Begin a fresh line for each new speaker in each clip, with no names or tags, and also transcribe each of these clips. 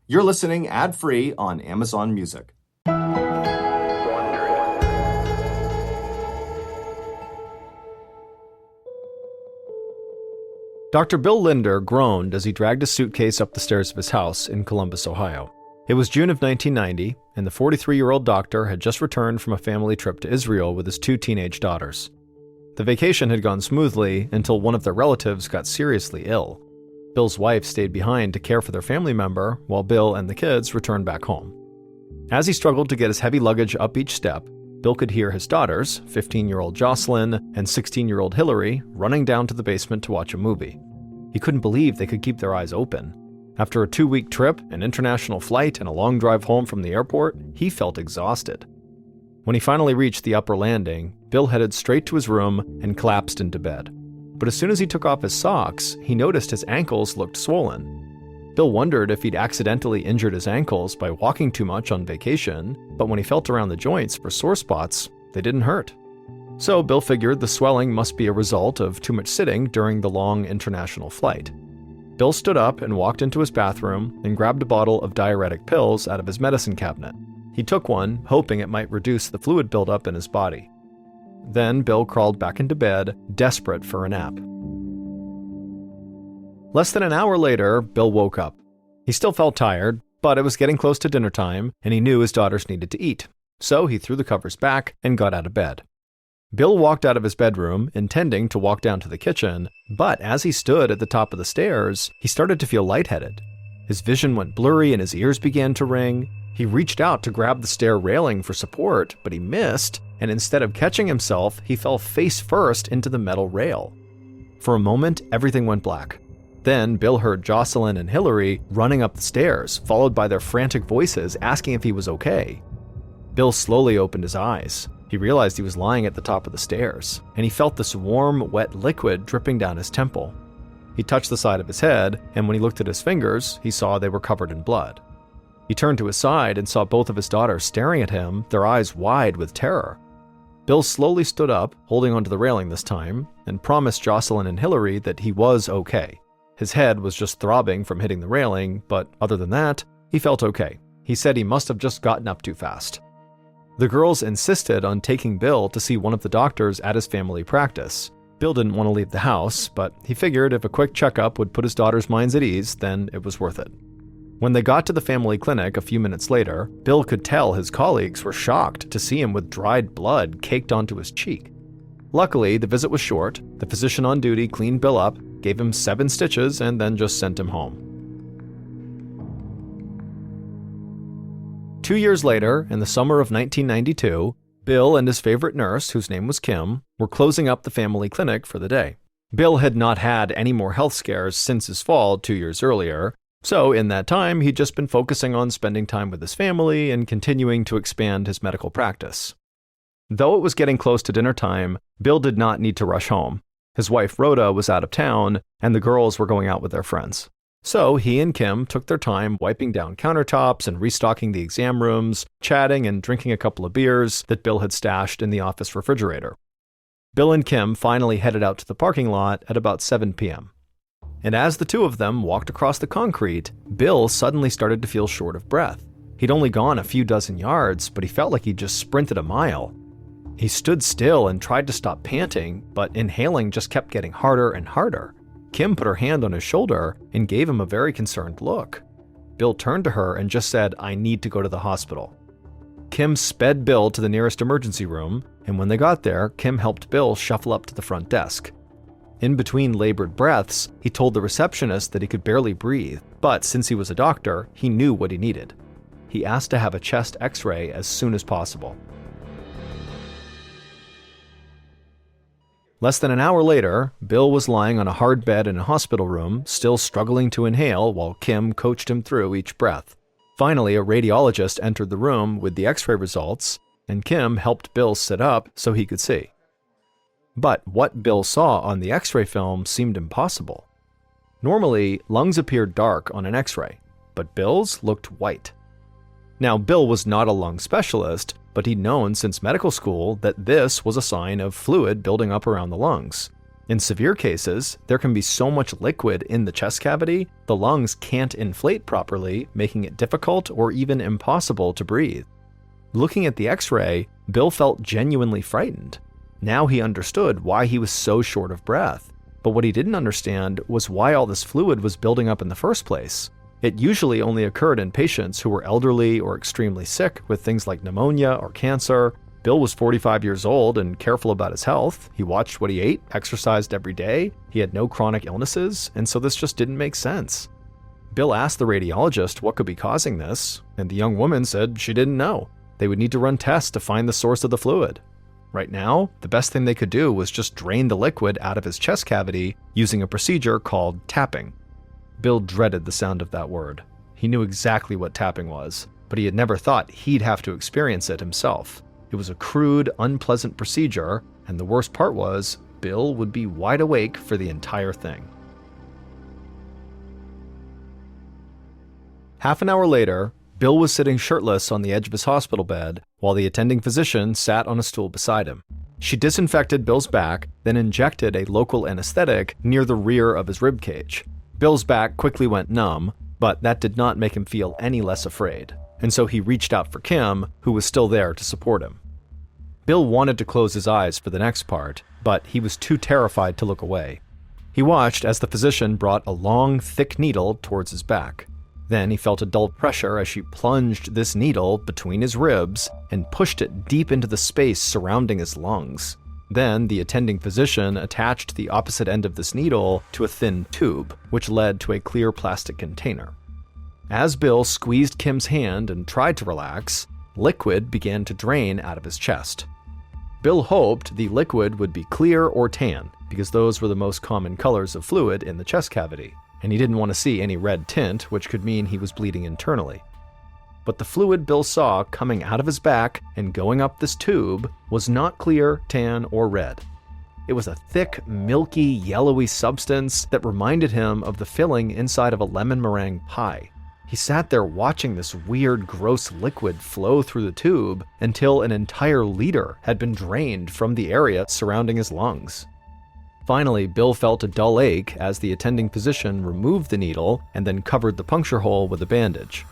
You're listening ad-free on Amazon Music.
Dr. Bill Linder groaned as he dragged a suitcase up the stairs of his house in Columbus, Ohio. It was June of 1990, and the 43-year-old doctor had just returned from a family trip to Israel with his 2 teenage daughters. The vacation had gone smoothly until one of their relatives got seriously ill. Bill's wife stayed behind to care for their family member while Bill and the kids returned back home. As he struggled to get his heavy luggage up each step, Bill could hear his daughters, 15-year-old Jocelyn and 16-year-old Hillary, running down to the basement to watch a movie. He couldn't believe they could keep their eyes open. After a 2-week trip, an international flight, and a long drive home from the airport, he felt exhausted. When he finally reached the upper landing, Bill headed straight to his room and collapsed into bed. But as soon as he took off his socks, he noticed his ankles looked swollen. Bill wondered if he'd accidentally injured his ankles by walking too much on vacation, but when he felt around the joints for sore spots, they didn't hurt. So Bill figured the swelling must be a result of too much sitting during the long international flight. Bill stood up and walked into his bathroom and grabbed a bottle of diuretic pills out of his medicine cabinet. He took one, hoping it might reduce the fluid buildup in his body. Then Bill crawled back into bed, desperate for a nap. Less than an hour later, Bill woke up. He still felt tired, but it was getting close to dinner time, and he knew his daughters needed to eat. So he threw the covers back and got out of bed. Bill walked out of his bedroom, intending to walk down to the kitchen, but as he stood at the top of the stairs, he started to feel lightheaded. His vision went blurry and his ears began to ring. He reached out to grab the stair railing for support, but he missed, and instead of catching himself, he fell face first into the metal rail. For a moment, everything went black. Then Bill heard Jocelyn and Hillary running up the stairs, followed by their frantic voices asking if he was okay. Bill slowly opened his eyes. He realized he was lying at the top of the stairs, and he felt this warm, wet liquid dripping down his temple. He touched the side of his head, and when he looked at his fingers, he saw they were covered in blood. He turned to his side and saw both of his daughters staring at him, their eyes wide with terror. Bill slowly stood up, holding onto the railing this time, and promised Jocelyn and Hillary that he was okay. His head was just throbbing from hitting the railing, but other than that, he felt okay. He said he must have just gotten up too fast. The girls insisted on taking Bill to see one of the doctors at his family practice. Bill didn't want to leave the house, but he figured if a quick checkup would put his daughters' minds at ease, then it was worth it. When they got to the family clinic a few minutes later, Bill could tell his colleagues were shocked to see him with dried blood caked onto his cheek. Luckily, the visit was short. The physician on duty cleaned Bill up, gave him 7 stitches, and then just sent him home. 2 years later, in the summer of 1992, Bill and his favorite nurse, whose name was Kim, were closing up the family clinic for the day. Bill had not had any more health scares since his fall 2 years earlier, so in that time he'd just been focusing on spending time with his family and continuing to expand his medical practice. Though it was getting close to dinner time, Bill did not need to rush home. His wife Rhoda was out of town, and the girls were going out with their friends. So he and Kim took their time wiping down countertops and restocking the exam rooms, chatting and drinking a couple of beers that Bill had stashed in the office refrigerator. Bill and Kim finally headed out to the parking lot at about 7 p.m. And as the two of them walked across the concrete, Bill suddenly started to feel short of breath. He'd only gone a few dozen yards, but he felt like he'd just sprinted a mile. He stood still and tried to stop panting, but inhaling just kept getting harder and harder. Kim put her hand on his shoulder and gave him a very concerned look. Bill turned to her and just said, "I need to go to the hospital." Kim sped Bill to the nearest emergency room, and when they got there, Kim helped Bill shuffle up to the front desk. In between labored breaths, he told the receptionist that he could barely breathe, but since he was a doctor, he knew what he needed. He asked to have a chest x-ray as soon as possible. Less than an hour later, Bill was lying on a hard bed in a hospital room, still struggling to inhale while Kim coached him through each breath. Finally, a radiologist entered the room with the x-ray results, and Kim helped Bill sit up so he could see. But what Bill saw on the x-ray film seemed impossible. Normally, lungs appear dark on an x-ray, but Bill's looked white. Now, Bill was not a lung specialist, but he'd known since medical school that this was a sign of fluid building up around the lungs. In severe cases, there can be so much liquid in the chest cavity, the lungs can't inflate properly, making it difficult or even impossible to breathe. Looking at the X-ray, Bill felt genuinely frightened. Now he understood why he was so short of breath, but what he didn't understand was why all this fluid was building up in the first place. It usually only occurred in patients who were elderly or extremely sick with things like pneumonia or cancer. Bill was 45 years old and careful about his health. He watched what he ate, exercised every day, he had no chronic illnesses, and so this just didn't make sense. Bill asked the radiologist what could be causing this, and the young woman said she didn't know. They would need to run tests to find the source of the fluid. Right now, the best thing they could do was just drain the liquid out of his chest cavity using a procedure called tapping. Bill dreaded the sound of that word. He knew exactly what tapping was, but he had never thought he'd have to experience it himself. It was a crude, unpleasant procedure, and the worst part was, Bill would be wide awake for the entire thing. Half an hour later, Bill was sitting shirtless on the edge of his hospital bed while the attending physician sat on a stool beside him. She disinfected Bill's back, then injected a local anesthetic near the rear of his rib cage. Bill's back quickly went numb, but that did not make him feel any less afraid, and so he reached out for Kim, who was still there to support him. Bill wanted to close his eyes for the next part, but he was too terrified to look away. He watched as the physician brought a long, thick needle towards his back. Then he felt a dull pressure as she plunged this needle between his ribs and pushed it deep into the space surrounding his lungs. Then the attending physician attached the opposite end of this needle to a thin tube, which led to a clear plastic container. As Bill squeezed Kim's hand and tried to relax, liquid began to drain out of his chest. Bill hoped the liquid would be clear or tan, because those were the most common colors of fluid in the chest cavity, and he didn't want to see any red tint, which could mean he was bleeding internally. But the fluid Bill saw coming out of his back and going up this tube was not clear, tan, or red. It was a thick, milky, yellowy substance that reminded him of the filling inside of a lemon meringue pie. He sat there watching this weird, gross liquid flow through the tube until an entire liter had been drained from the area surrounding his lungs. Finally, Bill felt a dull ache as the attending physician removed the needle and then covered the puncture hole with a bandage.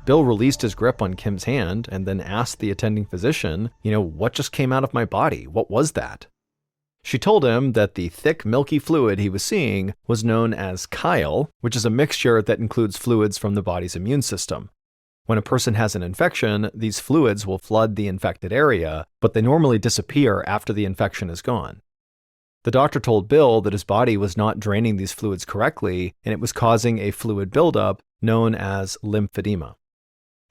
Bill released his grip on Kim's hand and then asked the attending physician, what just came out of my body? What was that? She told him that the thick, milky fluid he was seeing was known as chyle, which is a mixture that includes fluids from the body's immune system. When a person has an infection, these fluids will flood the infected area, but they normally disappear after the infection is gone. The doctor told Bill that his body was not draining these fluids correctly, and it was causing a fluid buildup known as lymphedema.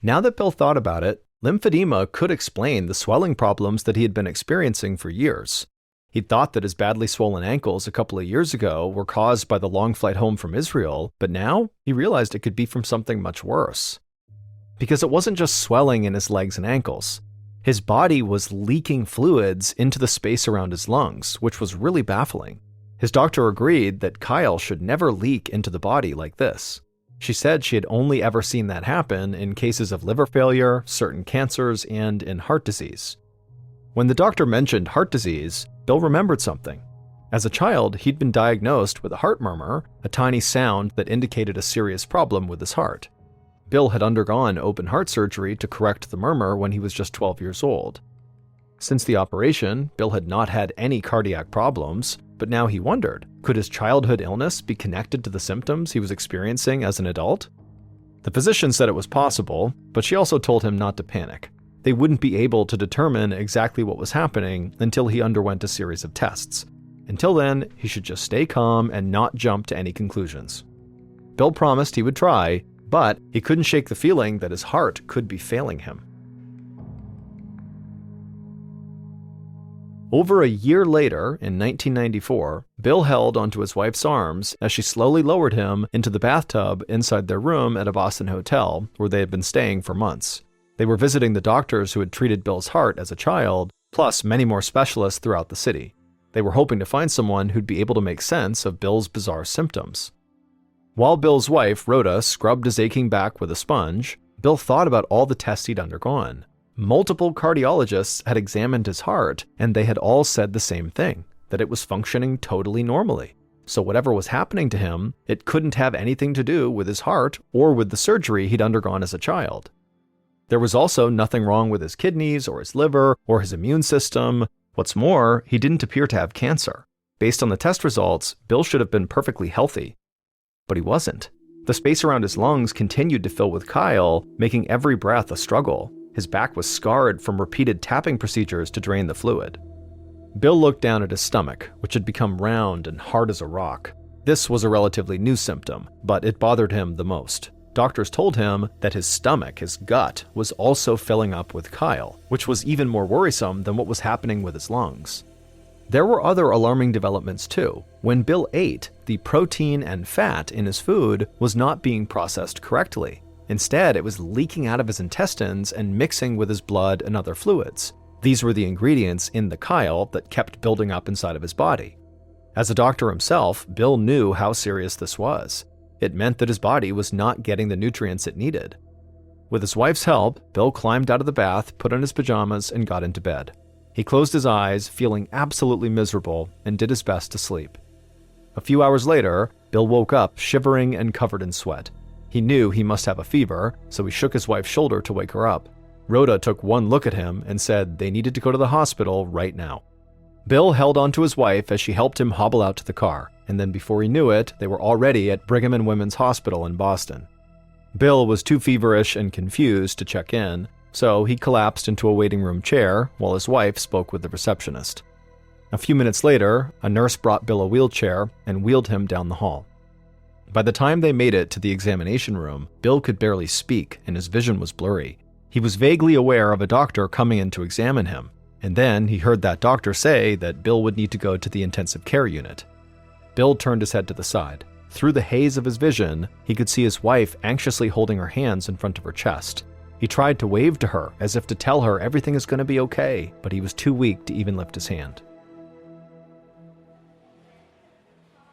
Now that Bill thought about it, lymphedema could explain the swelling problems that he had been experiencing for years. He'd thought that his badly swollen ankles a couple of years ago were caused by the long flight home from Israel, but now he realized it could be from something much worse. Because it wasn't just swelling in his legs and ankles. His body was leaking fluids into the space around his lungs, which was really baffling. His doctor agreed that chyle should never leak into the body like this. She said she had only ever seen that happen in cases of liver failure, certain cancers, and in heart disease. When the doctor mentioned heart disease, Bill remembered something. As a child, he'd been diagnosed with a heart murmur, a tiny sound that indicated a serious problem with his heart. Bill had undergone open heart surgery to correct the murmur when he was just 12 years old. Since the operation, Bill had not had any cardiac problems, but now he wondered, could his childhood illness be connected to the symptoms he was experiencing as an adult? The physician said it was possible, but she also told him not to panic. They wouldn't be able to determine exactly what was happening until he underwent a series of tests. Until then, he should just stay calm and not jump to any conclusions. Bill promised he would try, but he couldn't shake the feeling that his heart could be failing him. Over a year later, in 1994, Bill held onto his wife's arms as she slowly lowered him into the bathtub inside their room at a Boston hotel where they had been staying for months. They were visiting the doctors who had treated Bill's heart as a child, plus many more specialists throughout the city. They were hoping to find someone who'd be able to make sense of Bill's bizarre symptoms. While Bill's wife, Rhoda, scrubbed his aching back with a sponge, Bill thought about all the tests he'd undergone. Multiple cardiologists had examined his heart, and they had all said the same thing. that it was functioning totally normally. So whatever was happening to him, it couldn't have anything to do with his heart or with the surgery he'd undergone as a child. There was also nothing wrong with his kidneys or his liver or his immune system. What's more, he didn't appear to have cancer. Based on the test results, Bill should have been perfectly healthy. But he wasn't. The space around his lungs continued to fill with chyle, making every breath a struggle. His back was scarred from repeated tapping procedures to drain the fluid. Bill looked down at his stomach, which had become round and hard as a rock. This was a relatively new symptom, but it bothered him the most. Doctors told him that his stomach, his gut, was also filling up with chyle, which was even more worrisome than what was happening with his lungs. There were other alarming developments too. When Bill ate, the protein and fat in his food was not being processed correctly. Instead, it was leaking out of his intestines and mixing with his blood and other fluids. These were the ingredients in the chyle that kept building up inside of his body. As a doctor himself, Bill knew how serious this was. It meant that his body was not getting the nutrients it needed. With his wife's help, Bill climbed out of the bath, put on his pajamas, and got into bed. He closed his eyes, feeling absolutely miserable, and did his best to sleep. A few hours later, Bill woke up shivering and covered in sweat. He knew he must have a fever, so he shook his wife's shoulder to wake her up. Rhoda took one look at him and said they needed to go to the hospital right now. Bill held onto his wife as she helped him hobble out to the car, and then before he knew it, they were already at Brigham and Women's Hospital in Boston. Bill was too feverish and confused to check in, so he collapsed into a waiting room chair while his wife spoke with the receptionist. A few minutes later, a nurse brought Bill a wheelchair and wheeled him down the hall. By the time they made it to the examination room, Bill could barely speak and his vision was blurry. He was vaguely aware of a doctor coming in to examine him, and then he heard that doctor say that Bill would need to go to the intensive care unit. Bill turned his head to the side. Through the haze of his vision, he could see his wife anxiously holding her hands in front of her chest. He tried to wave to her as if to tell her everything is going to be okay, but he was too weak to even lift his hand.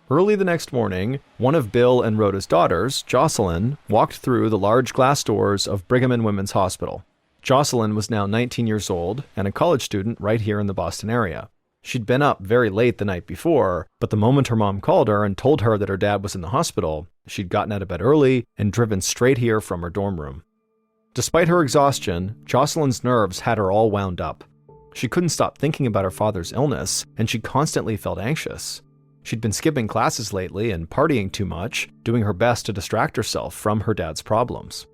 Early the next morning, one of Bill and Rhoda's daughters, Jocelyn, walked through the large glass doors of Brigham and Women's Hospital. Jocelyn was now 19 years old and a college student right here in the Boston area. She'd been up very late the night before, but the moment her mom called her and told her that her dad was in the hospital, she'd gotten out of bed early and driven straight here from her dorm room. Despite her exhaustion, Jocelyn's nerves had her all wound up. She couldn't stop thinking about her father's illness, and she constantly felt anxious. She'd been skipping classes lately and partying too much, doing her best to distract herself from her dad's problems.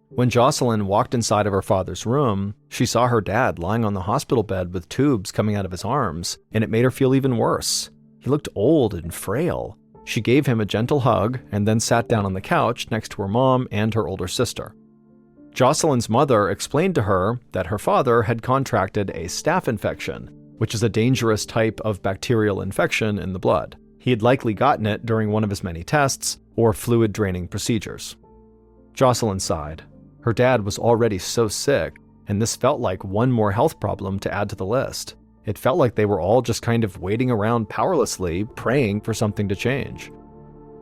When Jocelyn walked inside of her father's room, she saw her dad lying on the hospital bed with tubes coming out of his arms, and it made her feel even worse. He looked old and frail. She gave him a gentle hug and then sat down on the couch next to her mom and her older sister. Jocelyn's mother explained to her that her father had contracted a staph infection, which is a dangerous type of bacterial infection in the blood. He had likely gotten it during one of his many tests or fluid draining procedures. Jocelyn sighed. Her dad was already so sick, and this felt like one more health problem to add to the list. It felt like they were all just kind of waiting around powerlessly, praying for something to change.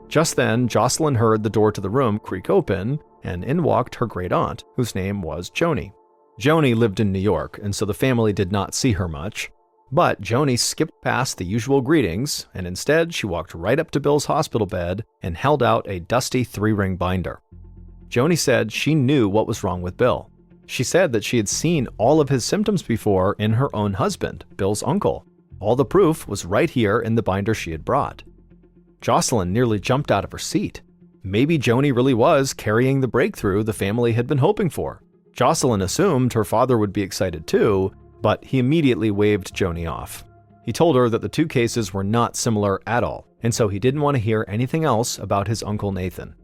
Just then, Jocelyn heard the door to the room creak open, and in walked her great-aunt, whose name was Joni. Joni lived in New York, and so the family did not see her much. But Joni skipped past the usual greetings, and instead she walked right up to Bill's hospital bed and held out a dusty 3-ring binder. Joni said she knew what was wrong with Bill. She said that she had seen all of his symptoms before in her own husband, Bill's uncle. All the proof was right here in the binder she had brought. Jocelyn nearly jumped out of her seat. Maybe Joni really was carrying the breakthrough the family had been hoping for. Jocelyn assumed her father would be excited too, but he immediately waved Joni off. He told her that the two cases were not similar at all, and so he didn't want to hear anything else about his Uncle Nathan.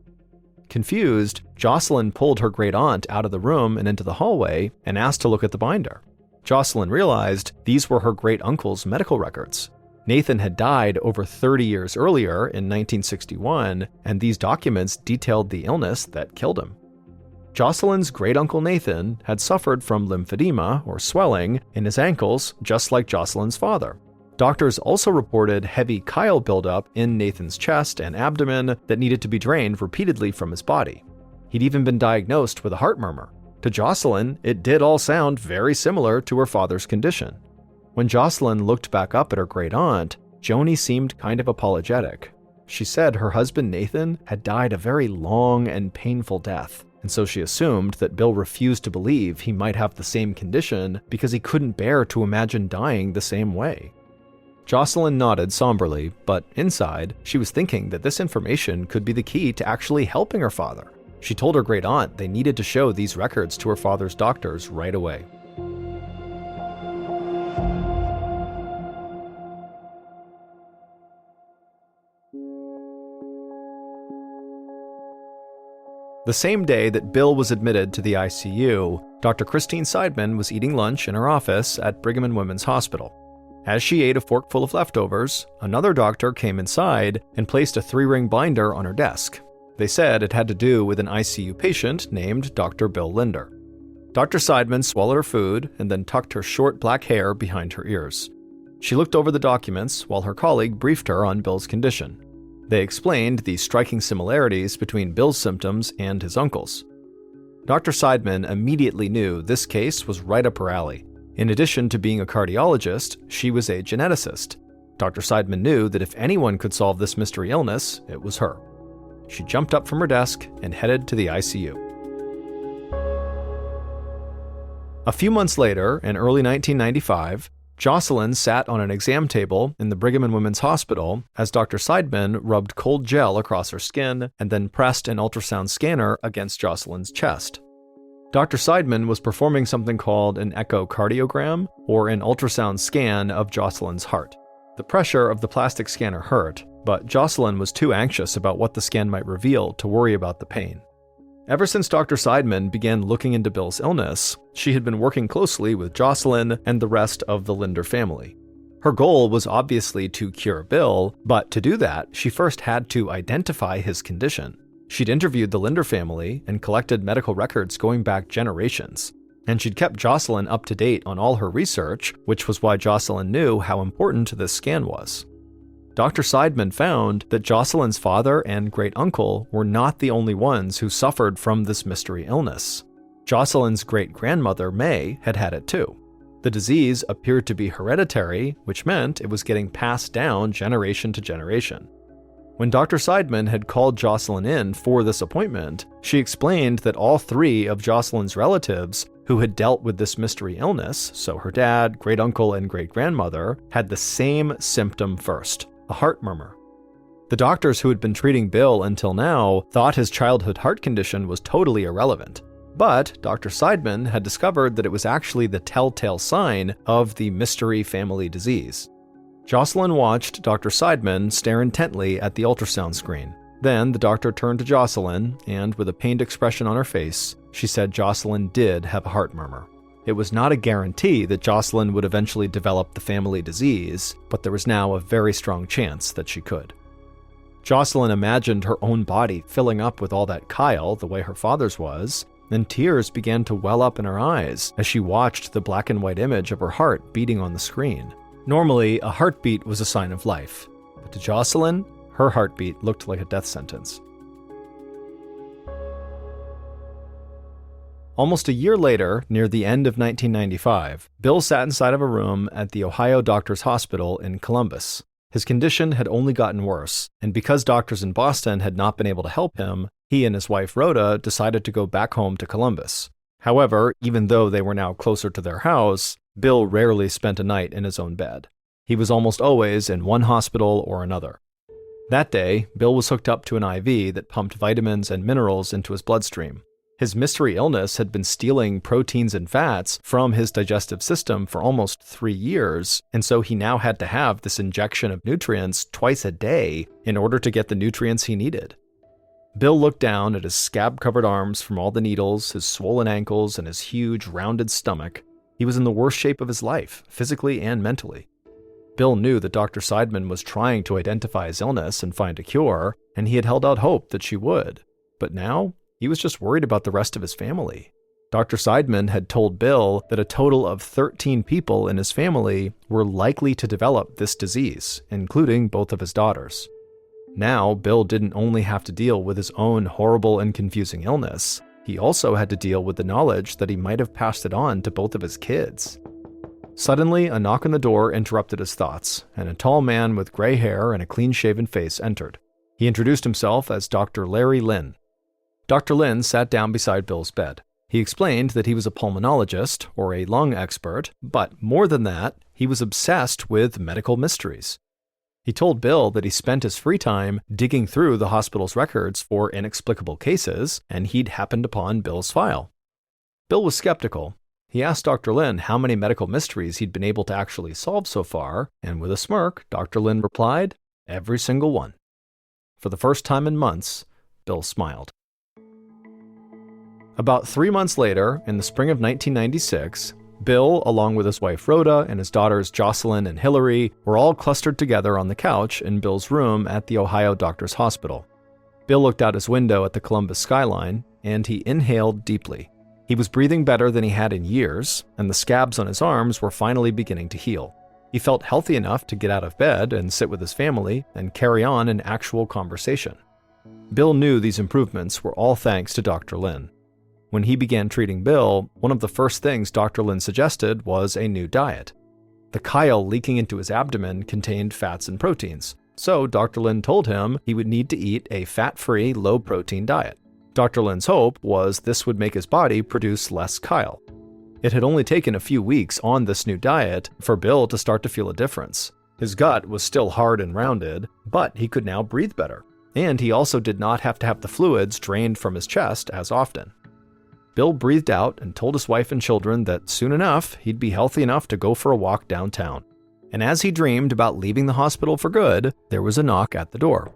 Confused, Jocelyn pulled her great-aunt out of the room and into the hallway and asked to look at the binder. Jocelyn realized these were her great-uncle's medical records. Nathan had died over 30 years earlier in 1961, and these documents detailed the illness that killed him. Jocelyn's great-uncle Nathan had suffered from lymphedema, or swelling, in his ankles, just like Jocelyn's father. Doctors also reported heavy chyle buildup in Nathan's chest and abdomen that needed to be drained repeatedly from his body. He'd even been diagnosed with a heart murmur. To Jocelyn, it did all sound very similar to her father's condition. When Jocelyn looked back up at her great aunt, Joni seemed kind of apologetic. She said her husband Nathan had died a very long and painful death, and so she assumed that Bill refused to believe he might have the same condition because he couldn't bear to imagine dying the same way. Jocelyn nodded somberly, but inside, she was thinking that this information could be the key to actually helping her father. She told her great aunt they needed to show these records to her father's doctors right away. The same day that Bill was admitted to the ICU, Dr. Christine Seidman was eating lunch in her office at Brigham and Women's Hospital. As she ate a forkful of leftovers, another doctor came inside and placed a 3-ring binder on her desk. They said it had to do with an ICU patient named Dr. Bill Linder. Dr. Seidman swallowed her food and then tucked her short black hair behind her ears. She looked over the documents while her colleague briefed her on Bill's condition. They explained the striking similarities between Bill's symptoms and his uncle's. Dr. Seidman immediately knew this case was right up her alley. In addition to being a cardiologist, she was a geneticist. Dr. Seidman knew that if anyone could solve this mystery illness, it was her. She jumped up from her desk and headed to the ICU. A few months later, in early 1995, Jocelyn sat on an exam table in the Brigham and Women's Hospital as Dr. Seidman rubbed cold gel across her skin and then pressed an ultrasound scanner against Jocelyn's chest. Dr. Seidman was performing something called an echocardiogram, or an ultrasound scan of Jocelyn's heart. The pressure of the plastic scanner hurt, but Jocelyn was too anxious about what the scan might reveal to worry about the pain. Ever since Dr. Seidman began looking into Bill's illness, she had been working closely with Jocelyn and the rest of the Linder family. Her goal was obviously to cure Bill, but to do that, she first had to identify his condition. She'd interviewed the Linder family and collected medical records going back generations, and she'd kept Jocelyn up to date on all her research, which was why Jocelyn knew how important this scan was. Dr. Seidman found that Jocelyn's father and great-uncle were not the only ones who suffered from this mystery illness. Jocelyn's great-grandmother, May, had had it too. The disease appeared to be hereditary, which meant it was getting passed down generation to generation. When Dr. Seidman had called Jocelyn in for this appointment, she explained that all 3 of Jocelyn's relatives who had dealt with this mystery illness, so her dad, great-uncle, and great-grandmother, had the same symptom first: a heart murmur. The doctors who had been treating Bill until now thought his childhood heart condition was totally irrelevant. But Dr. Seidman had discovered that it was actually the telltale sign of the mystery family disease. Jocelyn watched Dr. Seidman stare intently at the ultrasound screen. Then the doctor turned to Jocelyn, and with a pained expression on her face, she said Jocelyn did have a heart murmur. It was not a guarantee that Jocelyn would eventually develop the family disease, but there was now a very strong chance that she could. Jocelyn imagined her own body filling up with all that chyle the way her father's was, and tears began to well up in her eyes as she watched the black and white image of her heart beating on the screen. Normally, a heartbeat was a sign of life, but to Jocelyn, her heartbeat looked like a death sentence. Almost a year later, near the end of 1995, Bill sat inside of a room at the Ohio Doctors Hospital in Columbus. His condition had only gotten worse, and because doctors in Boston had not been able to help him, he and his wife Rhoda decided to go back home to Columbus. However, even though they were now closer to their house, Bill rarely spent a night in his own bed. He was almost always in one hospital or another. That day, Bill was hooked up to an IV that pumped vitamins and minerals into his bloodstream. His mystery illness had been stealing proteins and fats from his digestive system for almost 3 years, and so he now had to have this injection of nutrients twice a day in order to get the nutrients he needed. Bill looked down at his scab-covered arms from all the needles, his swollen ankles, and his huge, rounded stomach. He was in the worst shape of his life, physically and mentally. Bill knew that Dr. Seidman was trying to identify his illness and find a cure, and he had held out hope that she would. But now, he was just worried about the rest of his family. Dr. Seidman had told Bill that a total of 13 people in his family were likely to develop this disease, including both of his daughters. Now, Bill didn't only have to deal with his own horrible and confusing illness, he also had to deal with the knowledge that he might have passed it on to both of his kids. Suddenly, a knock on the door interrupted his thoughts, and a tall man with gray hair and a clean-shaven face entered. He introduced himself as Dr. Larry Lynn. Dr. Lynn sat down beside Bill's bed. He explained that he was a pulmonologist, or a lung expert, but more than that, he was obsessed with medical mysteries. He told Bill that he spent his free time digging through the hospital's records for inexplicable cases, and he'd happened upon Bill's file. Bill was skeptical. He asked Dr. Lynn how many medical mysteries he'd been able to actually solve so far, and with a smirk, Dr. Lynn replied, "Every single one." For the first time in months, Bill smiled. About 3 months later, in the spring of 1996, Bill, along with his wife Rhoda and his daughters Jocelyn and Hillary, were all clustered together on the couch in Bill's room at the Ohio Doctors Hospital. Bill looked out his window at the Columbus skyline, and he inhaled deeply. He was breathing better than he had in years, and the scabs on his arms were finally beginning to heal. He felt healthy enough to get out of bed and sit with his family and carry on an actual conversation. Bill knew these improvements were all thanks to Dr. Lynn. When he began treating Bill, one of the first things Dr. Lynn suggested was a new diet. The chyle leaking into his abdomen contained fats and proteins, so Dr. Lynn told him he would need to eat a fat-free, low-protein diet. Dr. Lynn's hope was this would make his body produce less chyle. It had only taken a few weeks on this new diet for Bill to start to feel a difference. His gut was still hard and rounded, but he could now breathe better, and he also did not have to have the fluids drained from his chest as often. Bill breathed out and told his wife and children that soon enough he'd be healthy enough to go for a walk downtown. And as he dreamed about leaving the hospital for good, there was a knock at the door.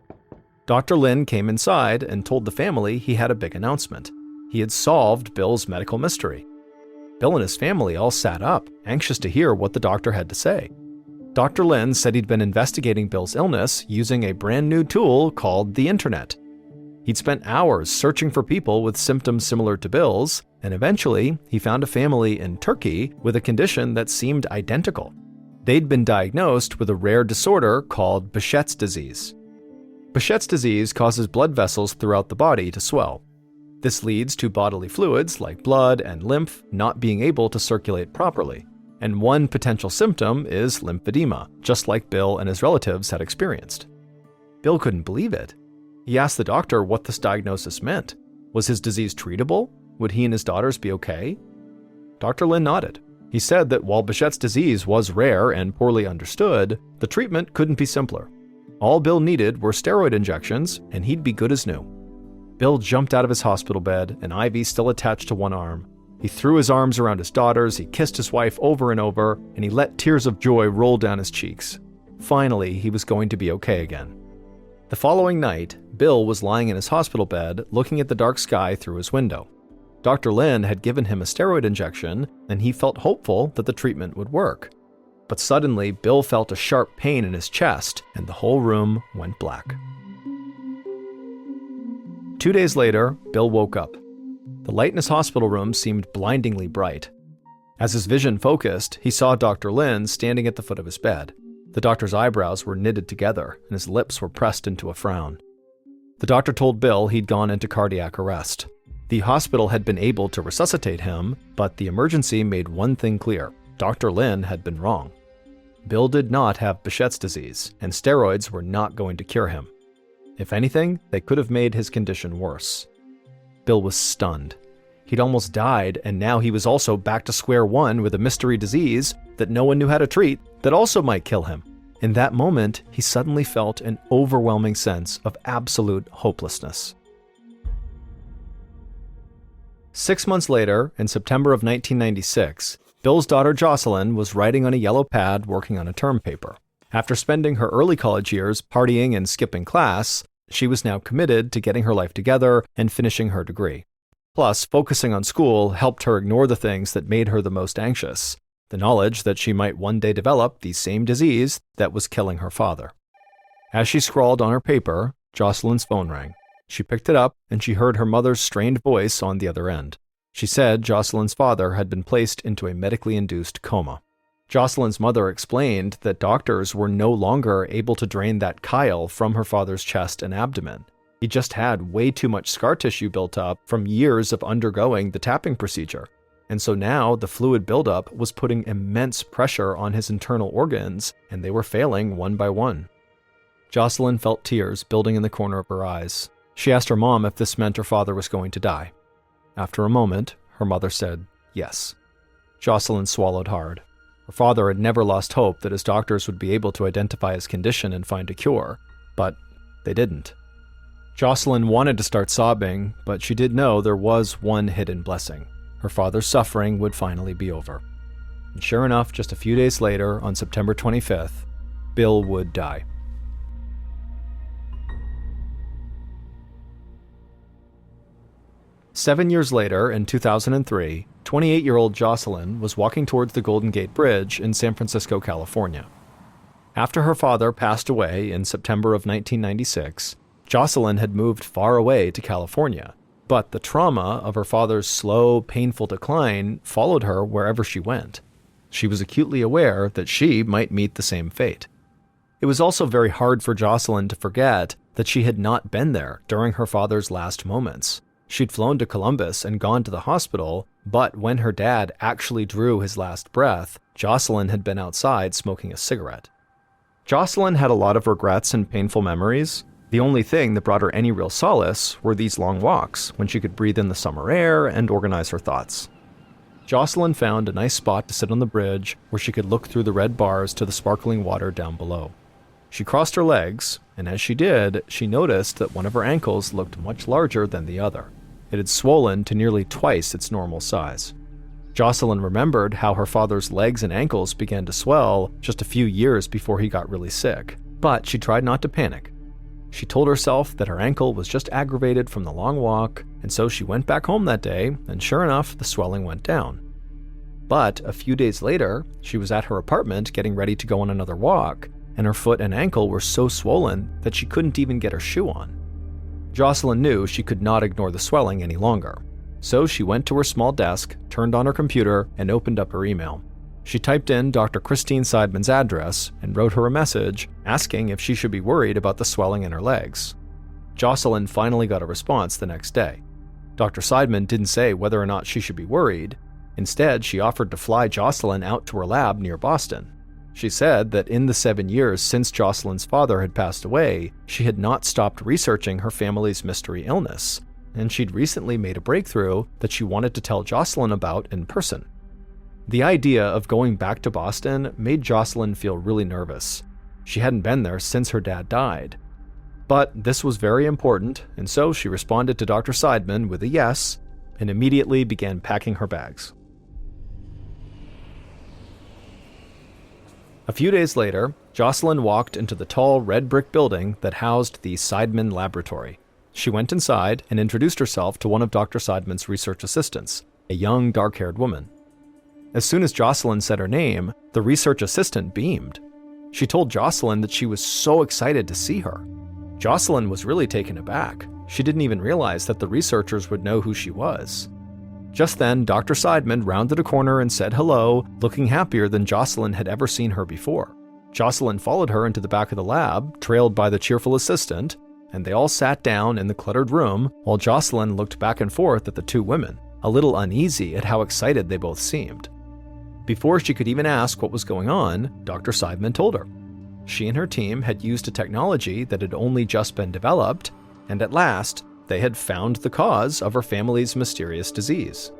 Dr. Lynn came inside and told the family he had a big announcement. He had solved Bill's medical mystery. Bill and his family all sat up, anxious to hear what the doctor had to say. Dr. Lynn said he'd been investigating Bill's illness using a brand new tool called the Internet. He'd spent hours searching for people with symptoms similar to Bill's, and eventually he found a family in Turkey with a condition that seemed identical. They'd been diagnosed with a rare disorder called Behçet's disease. Behçet's disease causes blood vessels throughout the body to swell. This leads to bodily fluids like blood and lymph not being able to circulate properly, and one potential symptom is lymphedema, just like Bill and his relatives had experienced. Bill couldn't believe it. He asked the doctor what this diagnosis meant. Was his disease treatable? Would he and his daughters be okay? Dr. Lynn nodded. He said that while Behçet's disease was rare and poorly understood, the treatment couldn't be simpler. All Bill needed were steroid injections, and he'd be good as new. Bill jumped out of his hospital bed, an IV still attached to one arm. He threw his arms around his daughters, he kissed his wife over and over, and he let tears of joy roll down his cheeks. Finally, he was going to be okay again. The following night, Bill was lying in his hospital bed, looking at the dark sky through his window. Dr. Lynn had given him a steroid injection, and he felt hopeful that the treatment would work. But suddenly, Bill felt a sharp pain in his chest, and the whole room went black. 2 days later, Bill woke up. The light in his hospital room seemed blindingly bright. As his vision focused, he saw Dr. Lynn standing at the foot of his bed. The doctor's eyebrows were knitted together, and his lips were pressed into a frown. The doctor told Bill he'd gone into cardiac arrest. The hospital had been able to resuscitate him, but the emergency made one thing clear. Dr. Lynn had been wrong. Bill did not have Behçet's disease, and steroids were not going to cure him. If anything, they could have made his condition worse. Bill was stunned. He'd almost died, and now he was also back to square one with a mystery disease that no one knew how to treat that also might kill him. In that moment, he suddenly felt an overwhelming sense of absolute hopelessness. 6 months later, in September of 1996, Bill's daughter Jocelyn was writing on a yellow pad working on a term paper. After spending her early college years partying and skipping class, she was now committed to getting her life together and finishing her degree. Plus, focusing on school helped her ignore the things that made her the most anxious, the knowledge that she might one day develop the same disease that was killing her father. As she scrawled on her paper, Jocelyn's phone rang. She picked it up, and she heard her mother's strained voice on the other end. She said Jocelyn's father had been placed into a medically induced coma. Jocelyn's mother explained that doctors were no longer able to drain that chyle from her father's chest and abdomen. He He just had way too much scar tissue built up from years of undergoing the tapping procedure. And so now the fluid buildup was putting immense pressure on his internal organs, and they were failing one by one. Jocelyn felt tears building in the corner of her eyes. She asked her mom if this meant her father was going to die. After a moment, her mother said yes. Jocelyn swallowed hard. Her father had never lost hope that his doctors would be able to identify his condition and find a cure, but they didn't. Jocelyn wanted to start sobbing, but she did know there was one hidden blessing. Her father's suffering would finally be over. And sure enough, just a few days later, on September 25th, Bill would die. Seven years later, in 2003, 28-year-old Jocelyn was walking towards the Golden Gate Bridge in San Francisco, California. After her father passed away in September of 1996, Jocelyn had moved far away to California, but the trauma of her father's slow, painful decline followed her wherever she went. She was acutely aware that she might meet the same fate. It was also very hard for Jocelyn to forget that she had not been there during her father's last moments. She'd flown to Columbus and gone to the hospital, but when her dad actually drew his last breath, Jocelyn had been outside smoking a cigarette. Jocelyn had a lot of regrets and painful memories. The only thing that brought her any real solace were these long walks, when she could breathe in the summer air and organize her thoughts. Jocelyn found a nice spot to sit on the bridge where she could look through the red bars to the sparkling water down below. She crossed her legs, and as she did, she noticed that one of her ankles looked much larger than the other. It had swollen to nearly twice its normal size. Jocelyn remembered how her father's legs and ankles began to swell just a few years before he got really sick, but she tried not to panic. She told herself that her ankle was just aggravated from the long walk, and so she went back home that day, and sure enough, the swelling went down. But a few days later, she was at her apartment getting ready to go on another walk, and her foot and ankle were so swollen that she couldn't even get her shoe on. Jocelyn knew she could not ignore the swelling any longer, so she went to her small desk, turned on her computer, and opened up her email. She typed in Dr. Christine Seidman's address and wrote her a message asking if she should be worried about the swelling in her legs. Jocelyn finally got a response the next day. Dr. Seidman didn't say whether or not she should be worried. Instead, she offered to fly Jocelyn out to her lab near Boston. She said that in the 7 years since Jocelyn's father had passed away, she had not stopped researching her family's mystery illness, and she'd recently made a breakthrough that she wanted to tell Jocelyn about in person. The idea of going back to Boston made Jocelyn feel really nervous. She hadn't been there since her dad died. But this was very important, and so she responded to Dr. Seidman with a yes, and immediately began packing her bags. A few days later, Jocelyn walked into the tall red brick building that housed the Seidman Laboratory. She went inside and introduced herself to one of Dr. Seidman's research assistants, a young, dark-haired woman. As soon as Jocelyn said her name, the research assistant beamed. She told Jocelyn that she was so excited to see her. Jocelyn was really taken aback. She didn't even realize that the researchers would know who she was. Just then, Dr. Seidman rounded a corner and said hello, looking happier than Jocelyn had ever seen her before. Jocelyn followed her into the back of the lab, trailed by the cheerful assistant, and they all sat down in the cluttered room while Jocelyn looked back and forth at the two women, a little uneasy at how excited they both seemed. Before she could even ask what was going on, Dr. Seidman told her. She and her team had used a technology that had only just been developed, and at last, they had found the cause of her family's mysterious disease.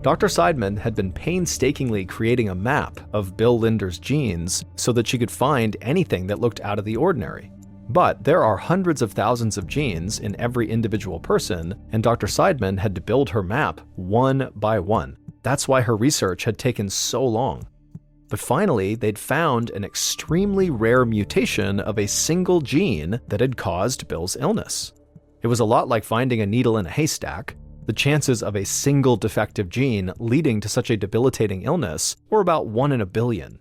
Dr. Seidman had been painstakingly creating a map of Bill Linder's genes so that she could find anything that looked out of the ordinary. But there are hundreds of thousands of genes in every individual person, and Dr. Seidman had to build her map one by one. That's why her research had taken so long. But finally, they'd found an extremely rare mutation of a single gene that had caused Bill's illness. It was a lot like finding a needle in a haystack. The chances of a single defective gene leading to such a debilitating illness were about 1 in a billion.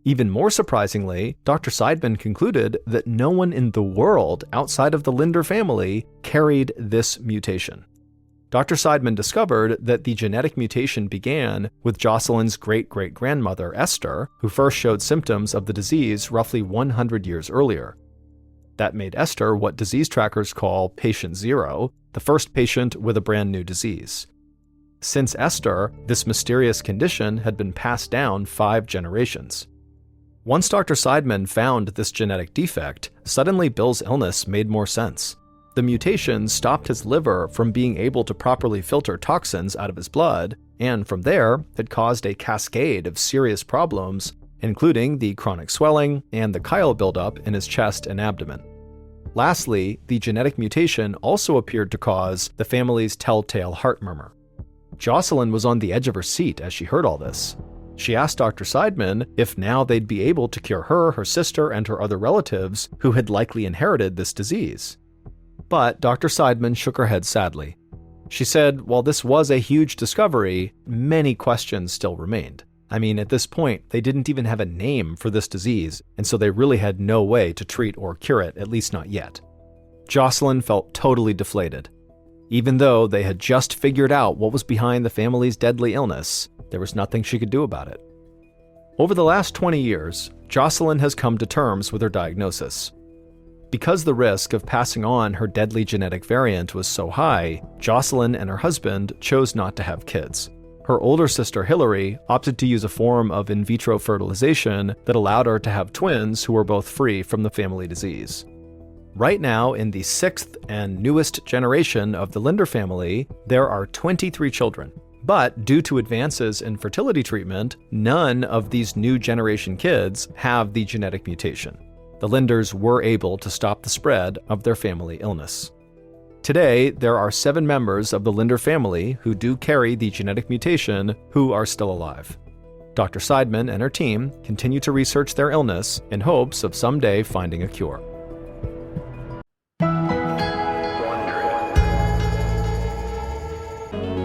Even more surprisingly, Dr. Seidman concluded that no one in the world outside of the Linder family carried this mutation. Dr. Seidman discovered that the genetic mutation began with Jocelyn's great-great-grandmother, Esther, who first showed symptoms of the disease roughly 100 years earlier. That made Esther what disease trackers call patient zero, the first patient with a brand new disease. Since Esther, this mysterious condition had been passed down 5 generations. Once Dr. Seidman found this genetic defect, suddenly Bill's illness made more sense. The mutation stopped his liver from being able to properly filter toxins out of his blood, and from there, it caused a cascade of serious problems, including the chronic swelling and the chyle buildup in his chest and abdomen. Lastly, the genetic mutation also appeared to cause the family's telltale heart murmur. Jocelyn was on the edge of her seat as she heard all this. She asked Dr. Seidman if now they'd be able to cure her, her sister, and her other relatives who had likely inherited this disease. But Dr. Seidman shook her head sadly. She said while this was a huge discovery, many questions still remained. I mean, at this point, they didn't even have a name for this disease, and so they really had no way to treat or cure it, at least not yet. Jocelyn felt totally deflated. Even though they had just figured out what was behind the family's deadly illness, there was nothing she could do about it. Over the last 20 years, Jocelyn has come to terms with her diagnosis. Because the risk of passing on her deadly genetic variant was so high, Jocelyn and her husband chose not to have kids. Her older sister Hillary opted to use a form of in vitro fertilization that allowed her to have twins who were both free from the family disease. Right now, in the 6th and newest generation of the Linder family, there are 23 children. But due to advances in fertility treatment, none of these new generation kids have the genetic mutation. The Linders were able to stop the spread of their family illness. Today, there are 7 members of the Linder family who do carry the genetic mutation who are still alive. Dr. Seidman and her team continue to research their illness in hopes of someday finding a cure.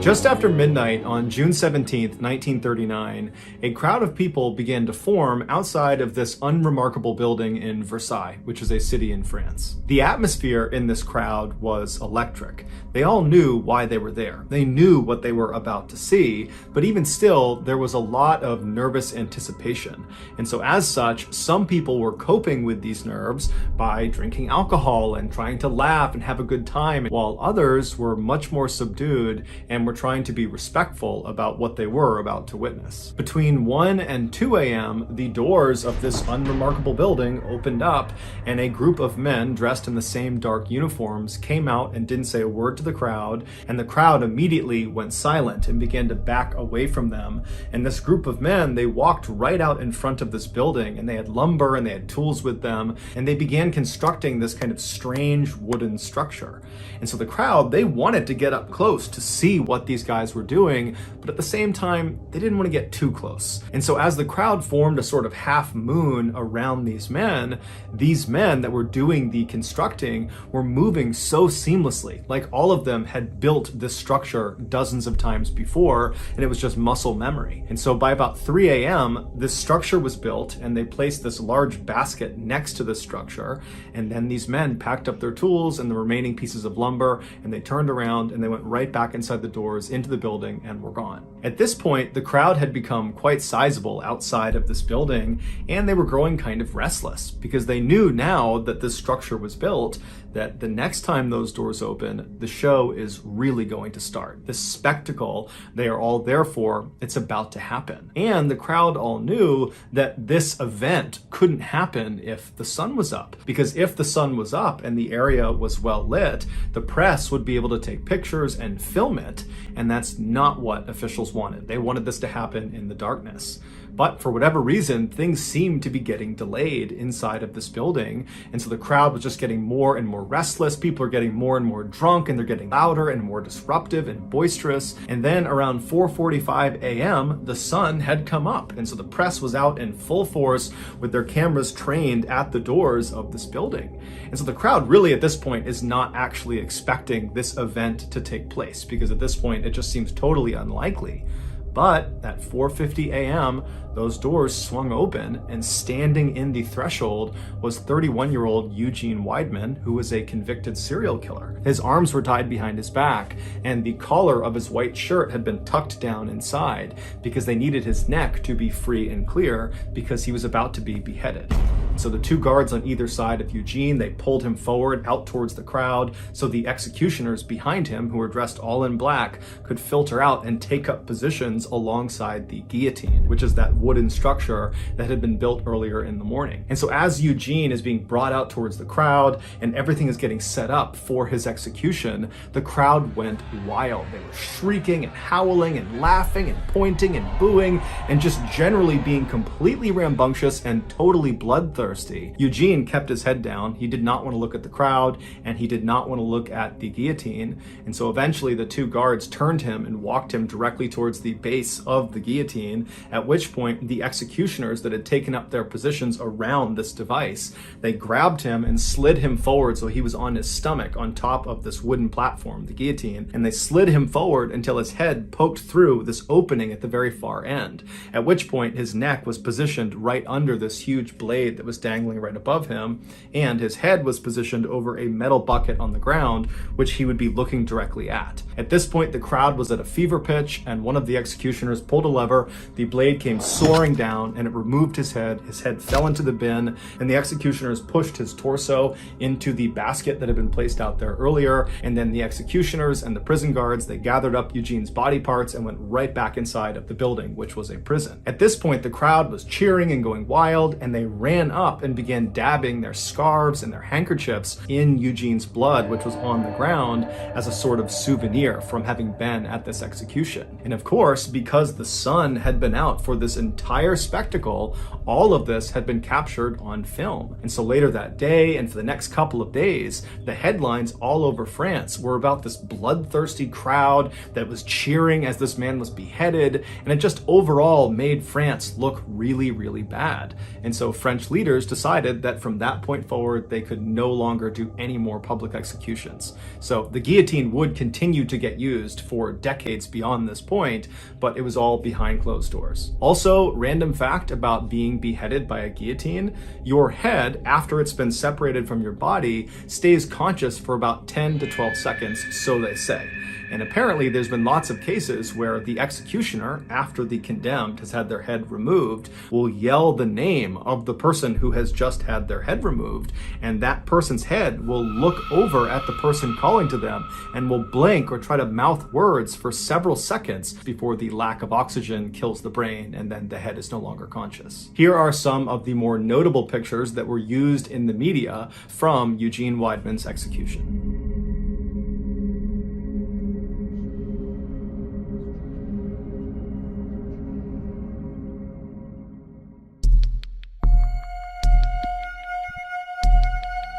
Just after midnight on June 17, 1939, a crowd of people began to form outside of this unremarkable building in Versailles, which is a city in France. The atmosphere in this crowd was electric. They all knew why they were there. They knew what they were about to see, but even still, there was a lot of nervous anticipation. And so as such, some people were coping with these nerves by drinking alcohol and trying to laugh and have a good time, while others were much more subdued and were trying to be respectful about what they were about to witness. Between 1 and 2 a.m., the doors of this unremarkable building opened up, and a group of men dressed in the same dark uniforms came out and didn't say a word to the crowd, and the crowd immediately went silent and began to back away from them. And this group of men, they walked right out in front of this building, and they had lumber and they had tools with them, and they began constructing this kind of strange wooden structure. And so the crowd, they wanted to get up close to see what these guys were doing, but at the same time, they didn't want to get too close. And so as the crowd formed a sort of half moon around these men that were doing the constructing were moving so seamlessly, like all of them had built this structure dozens of times before, and it was just muscle memory. And so by about 3 a.m., this structure was built, and they placed this large basket next to the structure, and then these men packed up their tools and the remaining pieces of lumber, and they turned around and they went right back inside the doors into the building and were gone. At this point, the crowd had become quite sizable outside of this building, and they were growing kind of restless because they knew now that this structure was built that the next time those doors open, the show is really going to start. This spectacle they are all there for, it's about to happen. And the crowd all knew that this event couldn't happen if the sun was up, because if the sun was up and the area was well lit, the press would be able to take pictures and film it, and that's not what officials wanted. They wanted this to happen in the darkness. But for whatever reason, things seemed to be getting delayed inside of this building. And so the crowd was just getting more and more restless. People are getting more and more drunk, and they're getting louder and more disruptive and boisterous. And then around 4:45 a.m., the sun had come up. And so the press was out in full force with their cameras trained at the doors of this building. And so the crowd really at this point is not actually expecting this event to take place, because at this point it just seems totally unlikely. But at 4:50 a.m., those doors swung open, and standing in the threshold was 31-year-old Eugene Weidman, who was a convicted serial killer. His arms were tied behind his back, and the collar of his white shirt had been tucked down inside because they needed his neck to be free and clear because he was about to be beheaded. So the two guards on either side of Eugene, they pulled him forward out towards the crowd so the executioners behind him, who were dressed all in black, could filter out and take up positions alongside the guillotine, which is that wooden structure that had been built earlier in the morning. And so as Eugene is being brought out towards the crowd and everything is getting set up for his execution, the crowd went wild. They were shrieking and howling and laughing and pointing and booing and just generally being completely rambunctious and totally bloodthirsty. Eugene kept his head down. He did not want to look at the crowd and he did not want to look at the guillotine. And so eventually the two guards turned him and walked him directly towards the base of the guillotine, at which point the executioners that had taken up their positions around this device, they grabbed him and slid him forward so he was on his stomach on top of this wooden platform, the guillotine, and they slid him forward until his head poked through this opening at the very far end, at which point his neck was positioned right under this huge blade that was dangling right above him, and his head was positioned over a metal bucket on the ground, which he would be looking directly at. At this point, the crowd was at a fever pitch, and one of the executioners pulled a lever, the blade came soaring down, and it removed his head fell into the bin, and the executioners pushed his torso into the basket that had been placed out there earlier, and then the executioners and the prison guards, they gathered up Eugene's body parts and went right back inside of the building, which was a prison. At this point, the crowd was cheering and going wild, and they ran up and began dabbing their scarves and their handkerchiefs in Eugene's blood, which was on the ground, as a sort of souvenir from having been at this execution. And of course, because the sun had been out for this entire spectacle, all of this had been captured on film. And so later that day, and for the next couple of days, the headlines all over France were about this bloodthirsty crowd that was cheering as this man was beheaded, and it just overall made France look really, really bad. And so French leaders decided that from that point forward, they could no longer do any more public executions. So the guillotine would continue to get used for decades beyond this point, but it was all behind closed doors. Also, random fact about being beheaded by a guillotine: your head, after it's been separated from your body, stays conscious for about 10 to 12 seconds, so they say. And apparently there's been lots of cases where the executioner, after the condemned has had their head removed, will yell the name of the person who has just had their head removed, and that person's head will look over at the person calling to them and will blink or try to mouth words for several seconds before the lack of oxygen kills the brain and then the head is no longer conscious. Here are some of the more notable pictures that were used in the media from Eugene Weidmann's execution.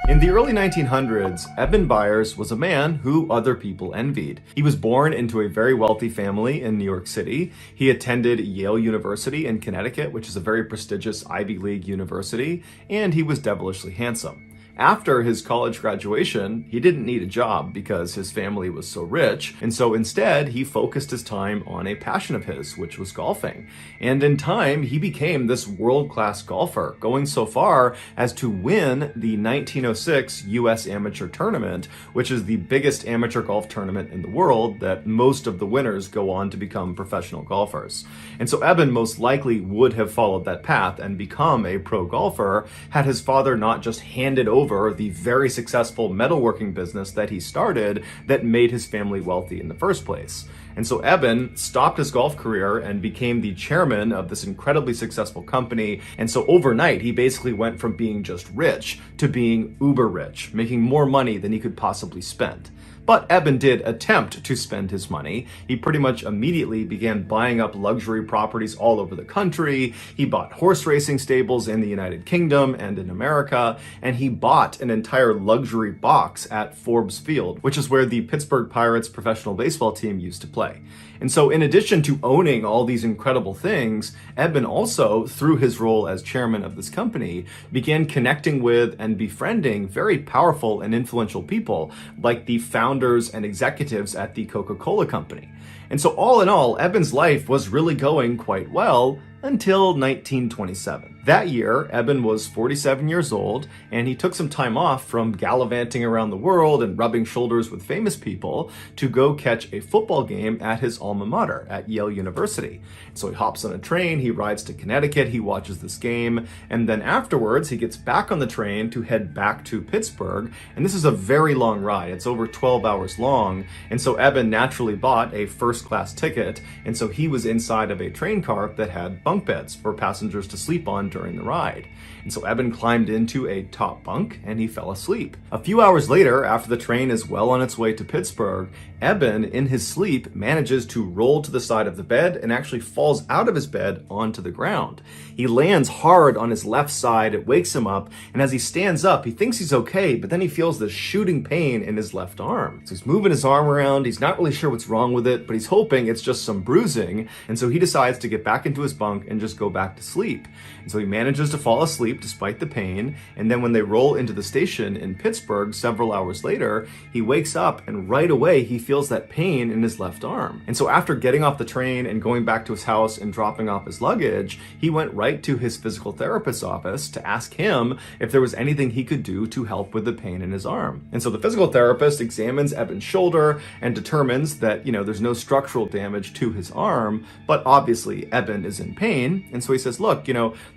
In the early 1900s, Eben Byers was a man who other people envied. He was born into a very wealthy family in New York City. He attended Yale University in Connecticut, which is a very prestigious Ivy League university, and he was devilishly handsome. After his college graduation, he didn't need a job because his family was so rich, and so instead he focused his time on a passion of his, which was golfing. And in time, he became this world-class golfer, going so far as to win the 1906 U.S. Amateur Tournament, which is the biggest amateur golf tournament in the world that most of the winners go on to become professional golfers. And so Eben most likely would have followed that path and become a pro golfer had his father not just handed over the very successful metalworking business that he started that made his family wealthy in the first place. And so Eben stopped his golf career and became the chairman of this incredibly successful company. And so overnight, he basically went from being just rich to being uber rich, making more money than he could possibly spend. But Eben did attempt to spend his money. He pretty much immediately began buying up luxury properties all over the country. He bought horse racing stables in the United Kingdom and in America, and he bought an entire luxury box at Forbes Field, which is where the Pittsburgh Pirates professional baseball team used to play. And so in addition to owning all these incredible things, Eben also, through his role as chairman of this company, began connecting with and befriending very powerful and influential people like the founders and executives at the Coca-Cola Company. And so all in all, Eben's life was really going quite well until 1927. That year, Eben was 47 years old, and he took some time off from gallivanting around the world and rubbing shoulders with famous people to go catch a football game at his alma mater at Yale University. So he hops on a train, he rides to Connecticut, he watches this game, and then afterwards he gets back on the train to head back to Pittsburgh, and this is a very long ride. It's over 12 hours long, and so Eben naturally bought a first-class ticket, and so he was inside of a train car that had bunk beds for passengers to sleep on during the ride. And so Eben climbed into a top bunk and he fell asleep. A few hours later, after the train is well on its way to Pittsburgh, Eben, in his sleep, manages to roll to the side of the bed and actually falls out of his bed onto the ground. He lands hard on his left side, it wakes him up, and as he stands up, he thinks he's okay, but then he feels this shooting pain in his left arm. So he's moving his arm around, he's not really sure what's wrong with it, but he's hoping it's just some bruising, and so he decides to get back into his bunk and just go back to sleep. And so he manages to fall asleep despite the pain, and then when they roll into the station in Pittsburgh several hours later, he wakes up and right away he feels that pain in his left arm. And so after getting off the train and going back to his house and dropping off his luggage, he went right to his physical therapist's office to ask him if there was anything he could do to help with the pain in his arm. And so the physical therapist examines Eben's shoulder and determines that, there's no structural damage to his arm, but obviously Eben is in pain. And so he says, look,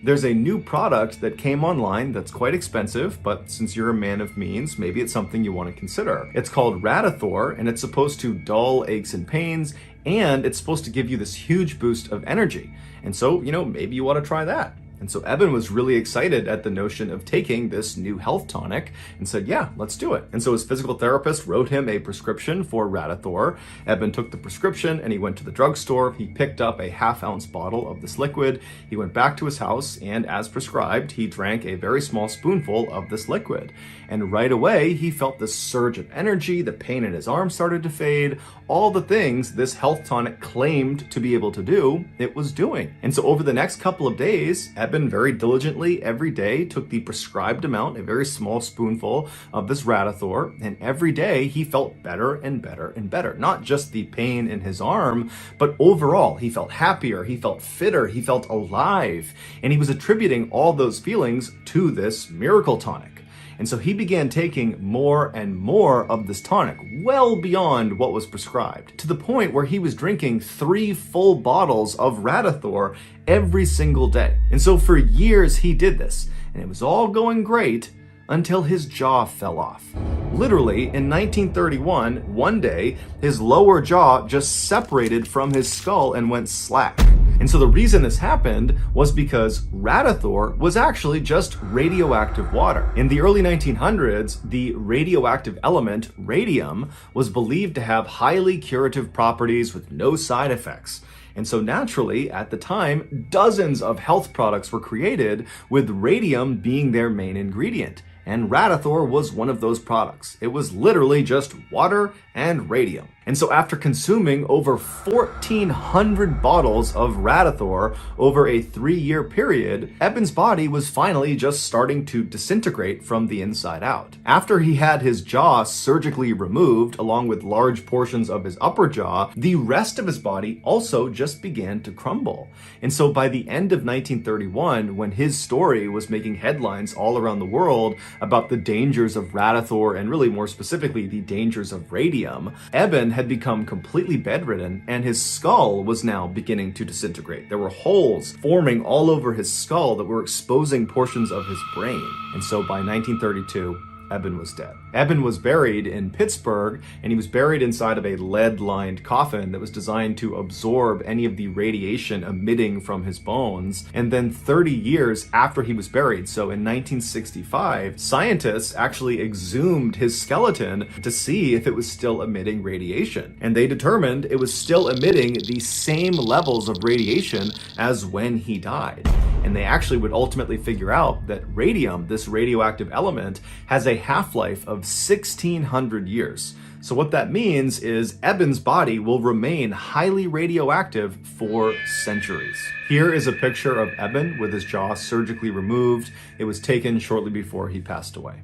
there's a new product that came online that's quite expensive, but since you're a man of means, maybe it's something you want to consider. It's called Radithor, and it's supposed to dull aches and pains, and it's supposed to give you this huge boost of energy. And so, maybe you want to try that. And so Eben was really excited at the notion of taking this new health tonic and said, yeah, let's do it. And so his physical therapist wrote him a prescription for Radithor. Eben took the prescription and he went to the drugstore. He picked up a half-ounce bottle of this liquid. He went back to his house and, as prescribed, he drank a very small spoonful of this liquid. And right away, he felt this surge of energy. The pain in his arm started to fade. All the things this health tonic claimed to be able to do, it was doing. And so over the next couple of days, Eben very diligently every day took the prescribed amount, a very small spoonful of this Radithor, and every day he felt better and better and better. Not just the pain in his arm, but overall he felt happier, he felt fitter, he felt alive, and he was attributing all those feelings to this miracle tonic. And so he began taking more and more of this tonic, well beyond what was prescribed, to the point where he was drinking 3 full bottles of Radithor every single day. And so for years he did this, and it was all going great until his jaw fell off. Literally, in 1931, one day, his lower jaw just separated from his skull and went slack. And so the reason this happened was because Radithor was actually just radioactive water. In the early 1900s, the radioactive element radium was believed to have highly curative properties with no side effects. And so naturally, at the time, dozens of health products were created with radium being their main ingredient. And Radithor was one of those products. It was literally just water and radium. And so after consuming over 1,400 bottles of Radithor over a 3-year period, Eben's body was finally just starting to disintegrate from the inside out. After he had his jaw surgically removed, along with large portions of his upper jaw, the rest of his body also just began to crumble. And so by the end of 1931, when his story was making headlines all around the world about the dangers of Radithor and really more specifically the dangers of radium, Eben had become completely bedridden and his skull was now beginning to disintegrate. There were holes forming all over his skull that were exposing portions of his brain. And so by 1932, Eben was dead. Eben was buried in Pittsburgh, and he was buried inside of a lead-lined coffin that was designed to absorb any of the radiation emitting from his bones. And then 30 years after he was buried, so in 1965, scientists actually exhumed his skeleton to see if it was still emitting radiation. And they determined it was still emitting the same levels of radiation as when he died. And they actually would ultimately figure out that radium, this radioactive element, has a half-life of 1,600 years. So what that means is Eben's body will remain highly radioactive for centuries. Here is a picture of Eben with his jaw surgically removed. It was taken shortly before he passed away.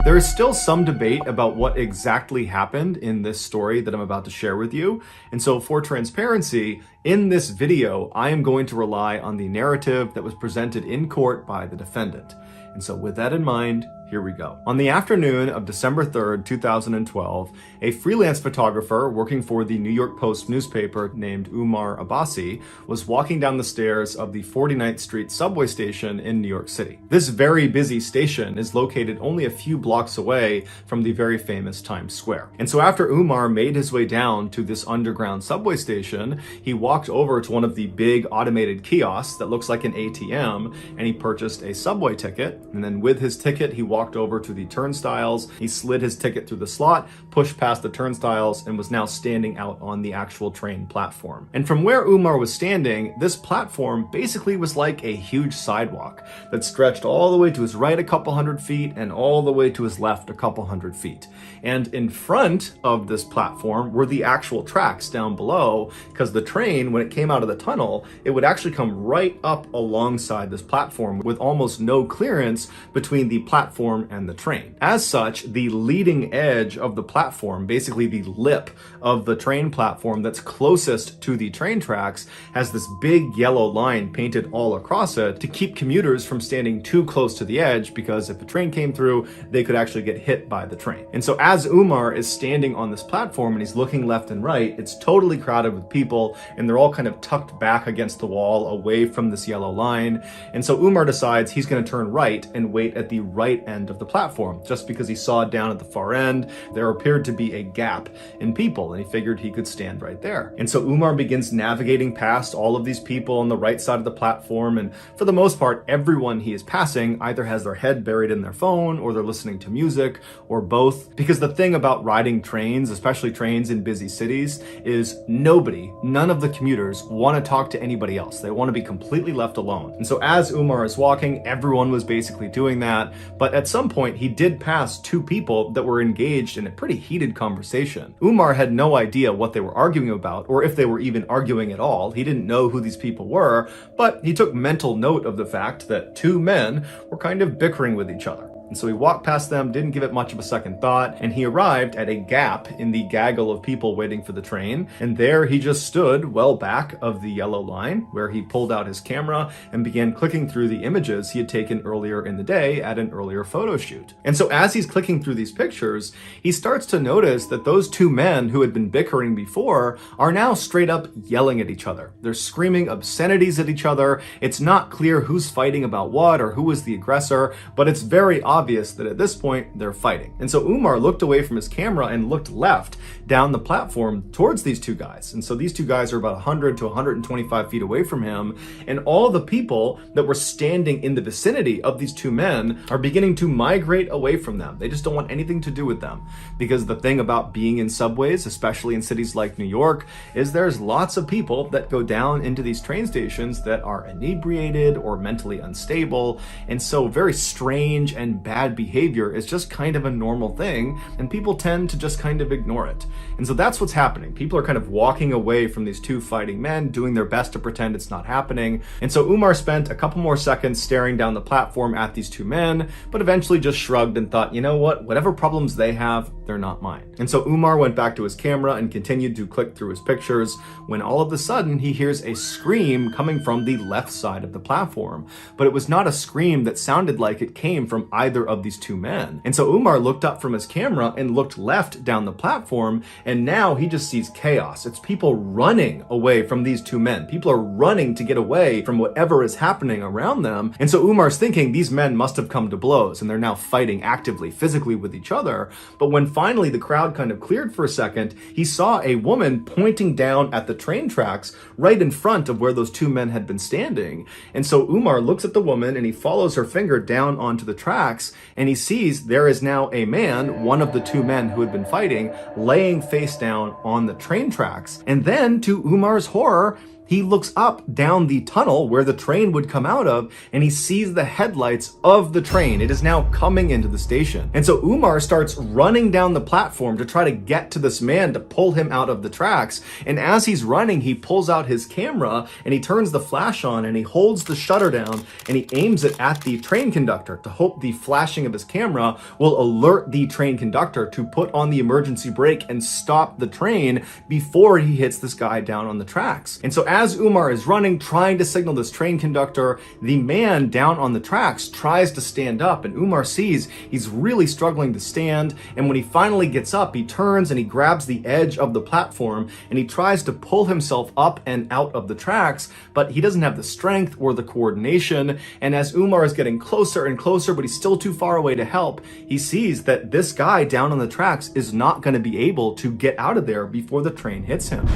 There is still some debate about what exactly happened in this story that I'm about to share with you. And so for transparency, in this video, I am going to rely on the narrative that was presented in court by the defendant. And so with that in mind, here we go. On the afternoon of December 3rd, 2012, a freelance photographer working for the New York Post newspaper named Umar Abbasi was walking down the stairs of the 49th Street subway station in New York City. This very busy station is located only a few blocks away from the very famous Times Square. And so after Umar made his way down to this underground subway station, he walked over to one of the big automated kiosks that looks like an ATM, and he purchased a subway ticket. And then with his ticket, he walked over to the turnstiles. He slid his ticket through the slot, pushed past the turnstiles, and was now standing out on the actual train platform. And from where Umar was standing, this platform basically was like a huge sidewalk that stretched all the way to his right a couple hundred feet and all the way to his left a couple hundred feet. And in front of this platform were the actual tracks down below, because the train, when it came out of the tunnel, it would actually come right up alongside this platform with almost no clearance between the platform and the train. As such, the leading edge of the platform, basically the lip of the train platform that's closest to the train tracks, has this big yellow line painted all across it to keep commuters from standing too close to the edge, because if a train came through, they could actually get hit by the train. And so as Umar is standing on this platform and he's looking left and right, it's totally crowded with people, and they're all kind of tucked back against the wall away from this yellow line. And so Umar decides he's going to turn right and wait at the right end of the platform, just because he saw down at the far end there appeared to be a gap in people, and he figured he could stand right there. And so Umar begins navigating past all of these people on the right side of the platform, and for the most part, everyone he is passing either has their head buried in their phone, or they're listening to music, or both. Because the thing about riding trains, especially trains in busy cities, is none of the commuters want to talk to anybody else. They want to be completely left alone. And so as Umar is walking, everyone was basically doing that, but at some point he did pass two people that were engaged in a pretty heated conversation. Umar had no idea what they were arguing about, or if they were even arguing at all. He didn't know who these people were, but he took mental note of the fact that two men were kind of bickering with each other. And so he walked past them, didn't give it much of a second thought, and he arrived at a gap in the gaggle of people waiting for the train. And there he just stood well back of the yellow line, where he pulled out his camera and began clicking through the images he had taken earlier in the day at an earlier photo shoot. And so as he's clicking through these pictures, he starts to notice that those two men who had been bickering before are now straight up yelling at each other. They're screaming obscenities at each other. It's not clear who's fighting about what or who was the aggressor, but it's very obvious that at this point they're fighting. And so Umar looked away from his camera and looked left down the platform towards these two guys. And so these two guys are about 100 to 125 feet away from him, and all the people that were standing in the vicinity of these two men are beginning to migrate away from them. They just don't want anything to do with them, because the thing about being in subways, especially in cities like New York, is there's lots of people that go down into these train stations that are inebriated or mentally unstable, and so very strange and bad behavior is just kind of a normal thing, and people tend to just kind of ignore it. And so that's what's happening. People are kind of walking away from these two fighting men, doing their best to pretend it's not happening. And so Umar spent a couple more seconds staring down the platform at these two men, but eventually just shrugged and thought, you know what, whatever problems they have, they're not mine. And so Umar went back to his camera and continued to click through his pictures, when all of a sudden he hears a scream coming from the left side of the platform. But it was not a scream that sounded like it came from either of these two men. And so Umar looked up from his camera and looked left down the platform, and now he just sees chaos. It's people running away from these two men. People are running to get away from whatever is happening around them. And so Umar's thinking these men must have come to blows, and they're now fighting actively, physically with each other. But when finally the crowd kind of cleared for a second, he saw a woman pointing down at the train tracks right in front of where those two men had been standing. And so Umar looks at the woman and he follows her finger down onto the tracks, and he sees there is now a man, one of the two men who had been fighting, laying face down on the train tracks. And then, to Umar's horror, he looks up down the tunnel where the train would come out of, and he sees the headlights of the train. It is now coming into the station. And so Umar starts running down the platform to try to get to this man to pull him out of the tracks. And as he's running, he pulls out his camera and he turns the flash on and he holds the shutter down and he aims it at the train conductor to hope the flashing of his camera will alert the train conductor to put on the emergency brake and stop the train before he hits this guy down on the tracks. And so as Umar is running, trying to signal this train conductor, the man down on the tracks tries to stand up, and Umar sees he's really struggling to stand, and when he finally gets up, he turns and he grabs the edge of the platform and he tries to pull himself up and out of the tracks, but he doesn't have the strength or the coordination. And as Umar is getting closer and closer, but he's still too far away to help, he sees that this guy down on the tracks is not going to be able to get out of there before the train hits him.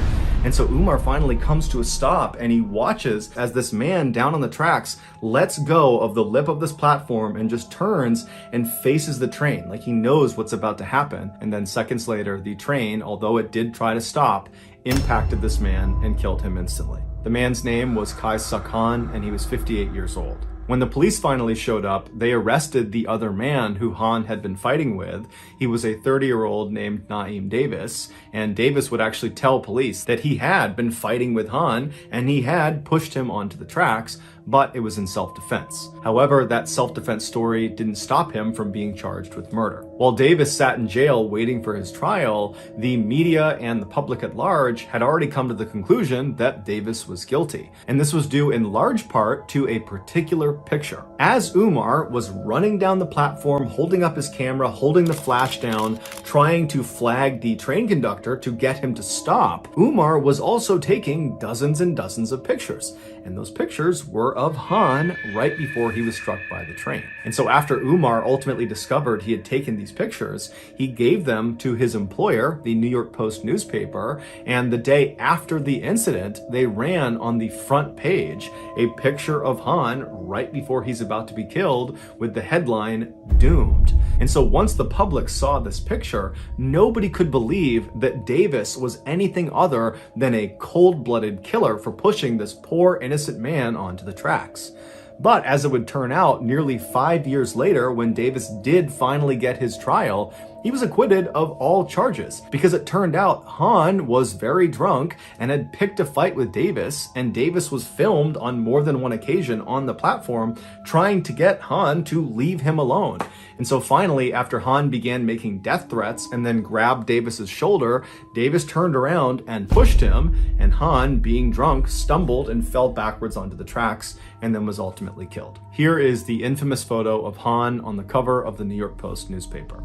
And so Umar finally comes to a stop and he watches as this man down on the tracks lets go of the lip of this platform and just turns and faces the train like he knows what's about to happen. And then seconds later, the train, although it did try to stop, impacted this man and killed him instantly. The man's name was Qais Khan, and he was 58 years old. When the police finally showed up, they arrested the other man who Han had been fighting with. He was a 30-year-old named Naeem Davis, and Davis would actually tell police that he had been fighting with Han and he had pushed him onto the tracks, but it was in self-defense. However, that self-defense story didn't stop him from being charged with murder. While Davis sat in jail waiting for his trial, the media and the public at large had already come to the conclusion that Davis was guilty. And this was due in large part to a particular picture. As Umar was running down the platform, holding up his camera, holding the flash down, trying to flag the train conductor to get him to stop, Umar was also taking dozens and dozens of pictures. And those pictures were of Han right before he was struck by the train. And so after Umar ultimately discovered he had taken these pictures, he gave them to his employer, the New York Post newspaper, and the day after the incident, they ran on the front page a picture of Han right before he's about to be killed with the headline, "Doomed." And so once the public saw this picture, nobody could believe that Davis was anything other than a cold-blooded killer for pushing this poor innocent man onto the tracks. But as it would turn out, nearly 5 years later, when Davis did finally get his trial, he was acquitted of all charges because it turned out Han was very drunk and had picked a fight with Davis, and Davis was filmed on more than one occasion on the platform trying to get Han to leave him alone. And so finally, after Han began making death threats and then grabbed Davis's shoulder, Davis turned around and pushed him, and Han, being drunk, stumbled and fell backwards onto the tracks and then was ultimately killed. Here is the infamous photo of Han on the cover of the New York Post newspaper.